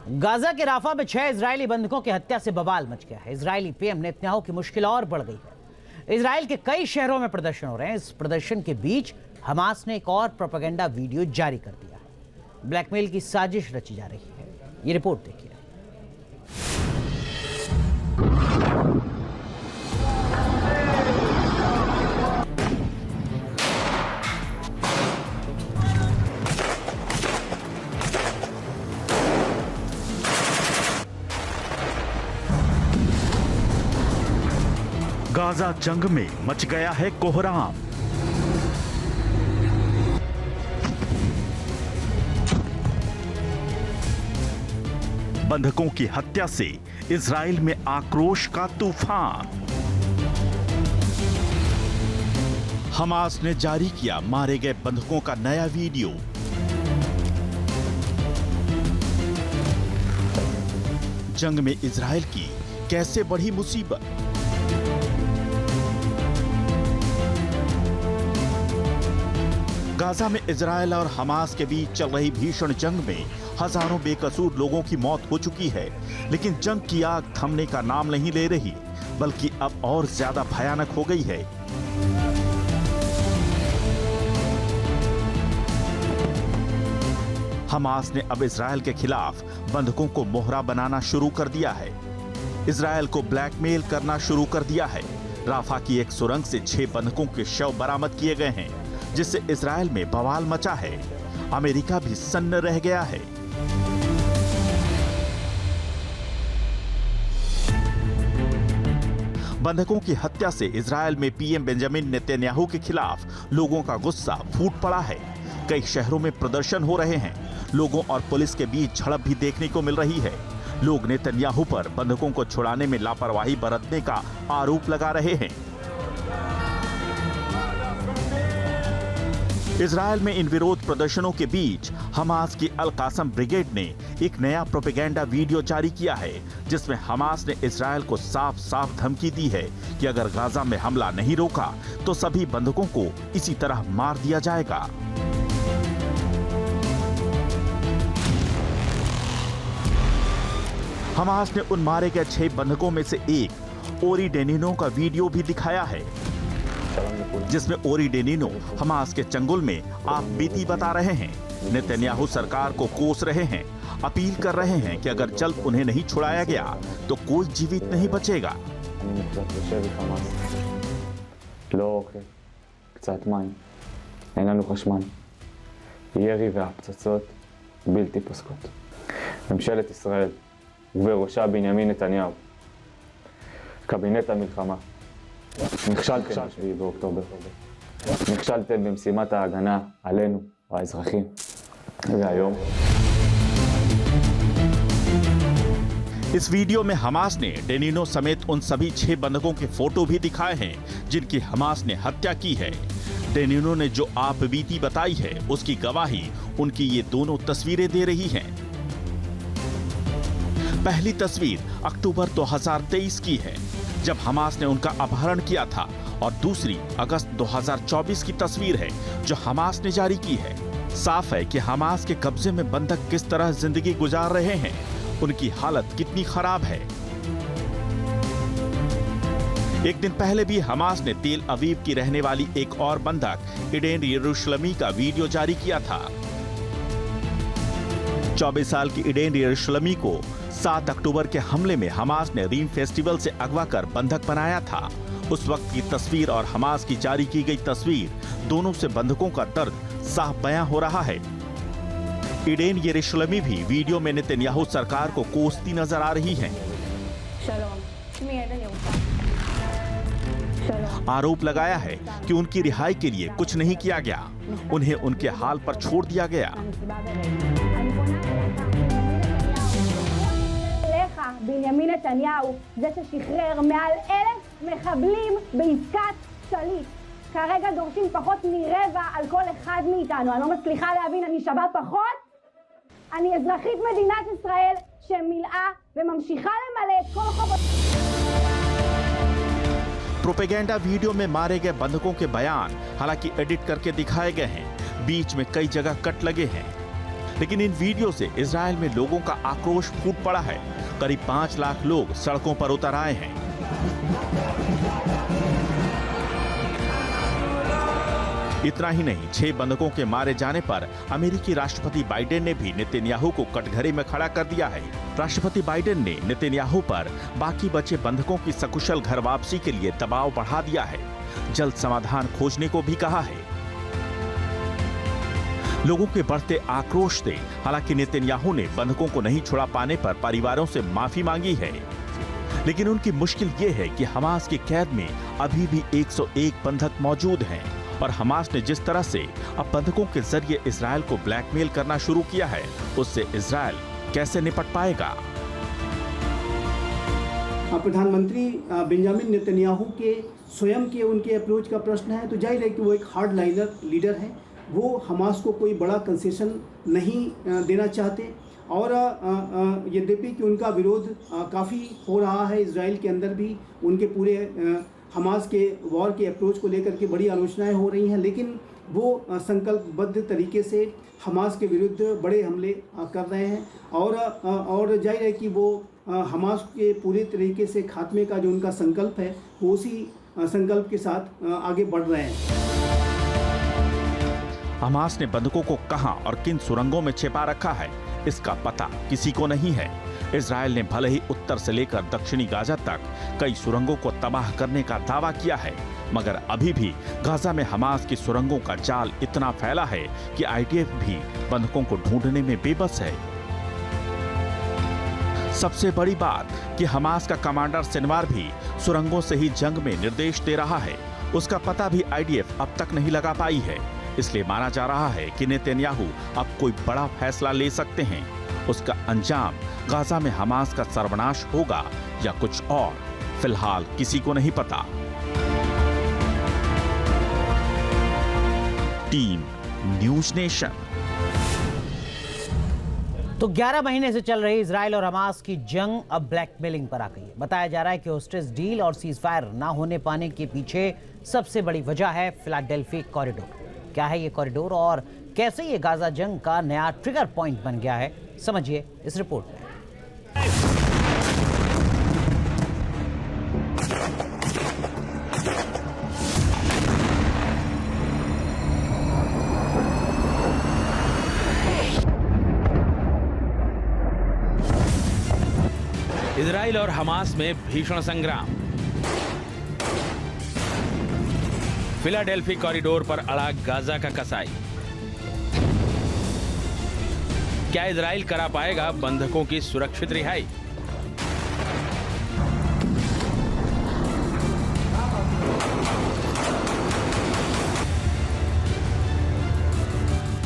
Gaza के Rafa में 6 Israeli बंधकों की हत्या से बवाल मच गया है। इजरायली पीएम नेतन्याहू की मुश्किल और बढ़ गई है। इजराइल के कई शहरों में प्रदर्शन हो रहे हैं। इस प्रदर्शन के बीच हमास ने एक और प्रोपेगेंडा वीडियो जारी कर दिया है। ब्लैकमेल की साजिश रची जा रही है। ये रिपोर्ट देखिए। गाजा जंग में मच गया है कोहराम। बंधकों की हत्या से इजराइल में आक्रोश का तूफान। हमास ने जारी किया मारे गए बंधकों का नया वीडियो। जंग में इजराइल की कैसे बढ़ी मुसीबत। गाजा में इजराइल और हमास के बीच चल रही भीषण जंग में हजारों बेकसूर लोगों की मौत हो चुकी है, लेकिन जंग की आग थमने का नाम नहीं ले रही, बल्कि अब और ज्यादा भयानक हो गई है। हमास ने अब इजराइल के खिलाफ बंधकों को मोहरा बनाना शुरू कर दिया है। इजराइल को ब्लैकमेल करना शुरू कर दिया है। राफा की एक सुरंग से 6 बंधकों के शव बरामद किए गए हैं, जिससे इजराइल में बवाल मचा है। अमेरिका भी सन्न रह गया है। बंधकों की हत्या से इजराइल में पीएम बेंजामिन नेतन्याहू के खिलाफ लोगों का गुस्सा फूट पड़ा है। कई शहरों में प्रदर्शन हो रहे हैं। लोगों और पुलिस के बीच झड़प भी देखने को मिल रही है। लोग नेतन्याहू पर बंधकों को छुड़ाने में लापरवाही बरतने का आरोप लगा रहे हैं। इजराइल में इन विरोध प्रदर्शनों के बीच हमास की अल कासम ब्रिगेड ने एक नया प्रोपेगेंडा वीडियो जारी किया है, जिसमें हमास ने इजराइल को साफ साफ धमकी दी है कि अगर गाजा में हमला नहीं रोका तो सभी बंधकों को इसी तरह मार दिया जाएगा। हमास ने उन मारे गए 6 बंधकों में से एक ओरी डेनिनो का वीडियो भी दिखाया है, जिसमें ओरी डेनिनो हमास के चंगुल में आप बीती बता रहे हैं। नेतन्याहू सरकार को कोस रहे हैं, अपील कर रहे हैं कि अगर जल्द उन्हें नहीं छुड़ाया गया तो कोई जीवित नहीं बचेगा। קצת מים, אין לנו חשמל, ירי והפצצות בלתי פוסקות. ממשלת ישראל ובראשה בנימין נתניהו, קבינט המלחמה, נכשלתם ב7 באוקטובר, נכשלתם במשימת ההגנה עלינו, האזרחים, והיום इस वीडियो में हमास ने डेनिनो समेत उन सभी 6 बंधकों के फोटो भी दिखाए हैं जिनकी हमास ने हत्या की है। डेनिनो ने जो आप बीती बताई है उसकी गवाही उनकी ये दोनों तस्वीरें दे रही हैं। पहली तस्वीर अक्टूबर 2023 की है, जब हमास ने उनका अपहरण किया था, और दूसरी अगस्त 2024 की तस्वीर है जो हमास ने जारी की है। साफ है कि हमास के कब्जे में बंधक किस तरह जिंदगी गुजार रहे हैं, उनकी हालत कितनी खराब है। एक दिन पहले भी हमास ने तेल अवीव की रहने वाली एक और बंधक इडेन यरूशलमी का वीडियो जारी किया था। 24 साल की इडेन यरूशलमी को 7 अक्टूबर के हमले में हमास ने रीम फेस्टिवल से अगवा कर बंधक बनाया था। उस वक्त की तस्वीर और हमास की जारी की गई तस्वीर, दोनों से बंधकों का दर्द साफ बयां हो रहा है। इडेन यरूशलमी भी वीडियो में नेतन्याहू सरकार को कोसती नजर आ रही हैं। आरोप लगाया है कि उनकी रिहाई के लिए कुछ नहीं किया गया, उन्हें उनके हाल पर छोड़ दिया गया। בנימין נתניהו, זה ששחרר מעל 1,000 מחבלים בעסקת שליט. כרגע דורשים פחות מרבע על כל אחד מאיתנו. אני לא מצליחה להבין, אני שווה פחות? אני אזרחית מדינת ישראל שמילאה וממשיכה למלא את כל חובות. प्रोपेगेंडा वीडियो में मारे गए बंधकों के बयान हालांकि एडिट करके दिखाए गए हैं, बीच में कई जगह कट लगे हैं। लेकिन इन वीडियो से इजराइल में लोगों का आक्रोश फूट पड़ा है। करीब 5 लाख लोग सड़कों पर उतर आए हैं। इतना ही नहीं, 6 बंधकों के मारे जाने पर अमेरिकी राष्ट्रपति बाइडेन ने भी नेतन्याहू को कटघरे में खड़ा कर दिया है। राष्ट्रपति बाइडेन ने नेतन्याहू पर बाकी बचे बंधकों की सकुशल घर वापसी के लिए दबाव बढ़ा दिया है। जल्द समाधान खोजने को भी कहा है। लोगों के बढ़ते आक्रोश से हालांकि नेतन्याहू ने बंधकों को नहीं छुड़ा पाने पर परिवारों से माफी मांगी है, लेकिन उनकी मुश्किल ये है कि हमास की कैद में अभी भी 101 बंधक मौजूद हैं और हमास ने जिस तरह से अब बंधकों के जरिए इजराइल को ब्लैकमेल करना शुरू किया है, उससे इजराइल कैसे निपट पाएगा? प्रधानमंत्री बेंजामिन नेतन्याहू के स्वयं के उनके अप्रोच का प्रश्न है, तो जाहिर है कि वो एक हार्ड लाइनर लीडर हैं। वो हमास को कोई बड़ा कंसेशन नहीं देना चाहते और यद्यपि कि उनका विरोध काफ़ी हो रहा है इजराइल के अंदर भी, उनके पूरे हमास के वॉर के अप्रोच को लेकर के बड़ी आलोचनाएं हो रही हैं, लेकिन वो संकल्पबद्ध तरीके से हमास के विरुद्ध बड़े हमले कर रहे हैं और जाहिर है कि वो हमास के पूरे तरीके से खात्मे का जो उनका संकल्प है वो उसी संकल्प के साथ आगे बढ़ रहे हैं। हमास ने बंधकों को कहां और किन सुरंगों में छिपा रखा है, इसका पता किसी को नहीं है। इजराइल ने भले ही उत्तर से लेकर दक्षिणी गाजा तक कई सुरंगों को तबाह करने का दावा किया है, मगर अभी भी गाजा में हमास की सुरंगों का जाल इतना फैला है कि आईडीएफ भी बंधकों को ढूंढने में बेबस है। सबसे बड़ी बात कि हमास का कमांडर सिनवार भी सुरंगों से ही जंग में निर्देश दे रहा है। उसका पता भी आईडीएफ अब तक नहीं लगा पाई है। इसलिए माना जा रहा है कि नेतन्याहू अब कोई बड़ा फैसला ले सकते हैं। उसका अंजाम गाजा में हमास का सर्वनाश होगा या कुछ और, फिलहाल किसी को नहीं पता। Team news nation. तो 11 महीने से चल रही इजराइल और हमास की जंग अब ब्लैकमेलिंग पर आ गई है। बताया जा रहा है कि होस्टेज डील और सीजफायर ना होने पाने के पीछे सबसे बड़ी वजह है फिलाडेल्फी कॉरिडोर। क्या है ये कॉरिडोर और कैसे ये गाजा जंग का नया ट्रिगर पॉइंट बन गया है, समझिए इस रिपोर्ट में। इजराइल और हमास में भीषण संग्राम। फिलाडेल्फी कॉरिडोर पर अड़ा गाजा का कसाई। क्या इजराइल करा पाएगा बंधकों की सुरक्षित रिहाई?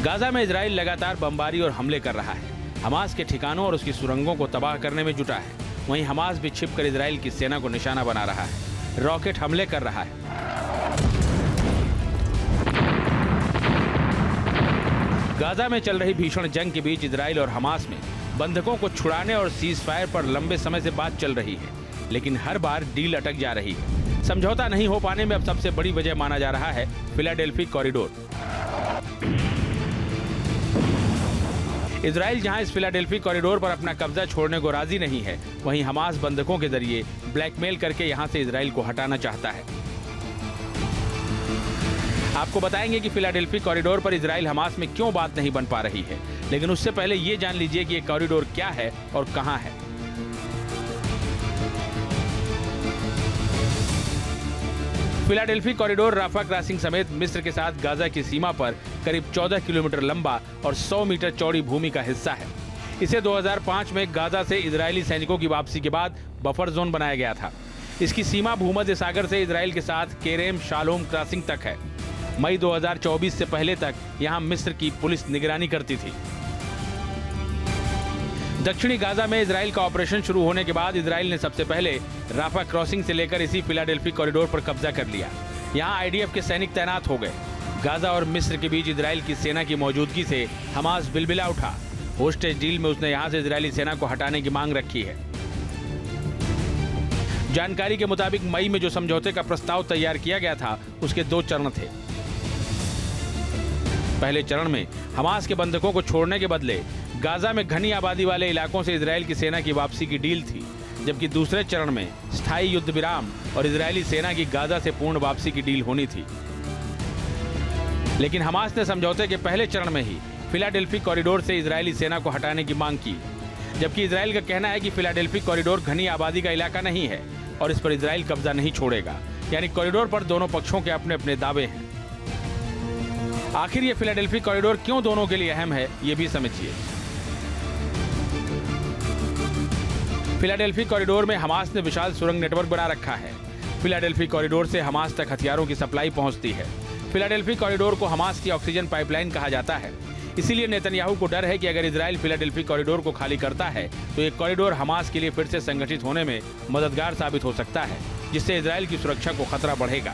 गाजा में इजराइल लगातार बमबारी और हमले कर रहा है। हमास के ठिकानों और उसकी सुरंगों को तबाह करने में जुटा है। वहीं हमास भी छिपकर इजराइल की सेना को निशाना बना रहा है, रॉकेट हमले कर रहा है। गाजा में चल रही भीषण जंग के बीच इजराइल और हमास में बंधकों को छुड़ाने और सीज फायर पर लंबे समय से बात चल रही है, लेकिन हर बार डील अटक जा रही है। समझौता नहीं हो पाने में अब सबसे बड़ी वजह माना जा रहा है फिलाडेल्फी कॉरिडोर। इजराइल जहां इस फिलाडेल्फी कॉरिडोर पर अपना कब्जा छोड़ने को राजी नहीं है, वहीं हमास बंधकों के जरिए ब्लैकमेल करके यहां से इजराइल को हटाना चाहता है। आपको बताएंगे कि फिलाडेल्फी कॉरिडोर पर इजराइल हमास में क्यों बात नहीं बन पा रही है, लेकिन उससे पहले ये जान लीजिए कि ये कॉरिडोर क्या है और कहां है। फिलाडेल्फी कॉरिडोर राफा क्रॉसिंग समेत मिस्र के साथ गाजा की सीमा पर करीब 14 किलोमीटर लंबा और 100 मीटर चौड़ी भूमि का हिस्सा है। इसे 2005 में गाजा से इजरायली सैनिकों की वापसी के बाद बफर जोन बनाया गया था। इसकी सीमा भूमध्य सागर से इजराइल के साथ केरेम शालोम क्रॉसिंग तक है। मई 2024 से पहले तक यहां मिस्र की पुलिस निगरानी करती थी। दक्षिणी गाजा में इजराइल का ऑपरेशन शुरू होने के बाद इजराइल ने सबसे पहले राफा क्रॉसिंग से लेकर इसी फिलाडेल्फी कॉरिडोर पर कब्जा कर लिया। यहां आईडीएफ के सैनिक तैनात हो गए। गाजा और मिस्र के बीच इजराइल की सेना की मौजूदगी से हमास बिलबिला उठा। होस्टेज डील में उसने यहां से इजरायली सेना को हटाने की मांग रखी है। जानकारी के मुताबिक मई में जो समझौते का प्रस्ताव तैयार किया गया था, उसके 2 चरण थे। पहले चरण में हमास के बंधकों को छोड़ने के बदले गाजा में घनी आबादी वाले इलाकों से इजराइल की सेना की वापसी की डील थी, जबकि दूसरे चरण में स्थायी युद्ध विराम और इजरायली सेना की गाजा से पूर्ण वापसी की डील होनी थी। लेकिन हमास ने समझौते के पहले चरण में ही फिलाडेल्फी कॉरिडोर से इजरायली सेना को हटाने की मांग की, जबकि इजराइल का कहना है कि फिलाडेल्फी कॉरिडोर घनी आबादी का इलाका नहीं है और इस पर इजराइल कब्जा नहीं छोड़ेगा। यानी कॉरिडोर पर दोनों पक्षों के अपने अपने दावे हैं। आखिर ये फिलाडेल्फी कॉरिडोर क्यों दोनों के लिए अहम है, ये भी समझिए। फिलाडेल्फी कॉरिडोर में हमास ने विशाल सुरंग नेटवर्क बना रखा है। फिलाडेल्फी कॉरिडोर से हमास तक हथियारों की सप्लाई पहुंचती है। फिलाडेल्फी कॉरिडोर को हमास की ऑक्सीजन पाइपलाइन कहा जाता है। इसीलिए नेतन्याहू को डर है कि अगर इजराइल फिलाडेल्फी कॉरिडोर को खाली करता है तो ये कॉरिडोर हमास के लिए फिर से संगठित होने में मददगार साबित हो सकता है, जिससे इजराइल की सुरक्षा को खतरा बढ़ेगा।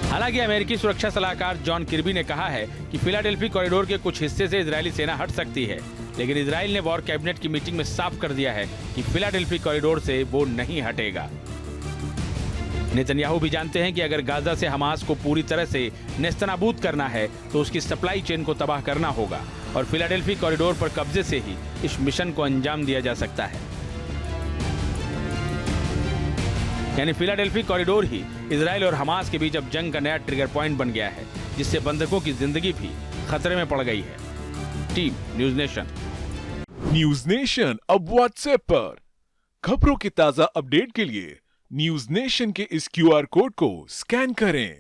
हालांकि अमेरिकी सुरक्षा सलाहकार जॉन किर्बी ने कहा है कि फिलाडेल्फी कॉरिडोर के कुछ हिस्से से इजरायली सेना हट सकती है, लेकिन इजराइल ने वॉर कैबिनेट की मीटिंग में साफ कर दिया है कि फिलाडेल्फी कॉरिडोर से वो नहीं हटेगा। नेतन्याहू भी जानते हैं कि अगर गाजा से हमास को पूरी तरह से नेस्तनाबूद करना है तो उसकी सप्लाई चेन को तबाह करना होगा और फिलाडेल्फी कॉरिडोर पर कब्जे से ही इस मिशन को अंजाम दिया जा सकता है। यानी फिलाडेल्फी कॉरिडोर ही इजराइल और हमास के बीच अब जंग का नया ट्रिगर पॉइंट बन गया है, जिससे बंधकों की जिंदगी भी खतरे में पड़ गई है। Team news nation. News nation अब व्हाट्सएप पर खबरों के ताजा अपडेट के लिए न्यूज नेशन के इस QR कोड को स्कैन करें।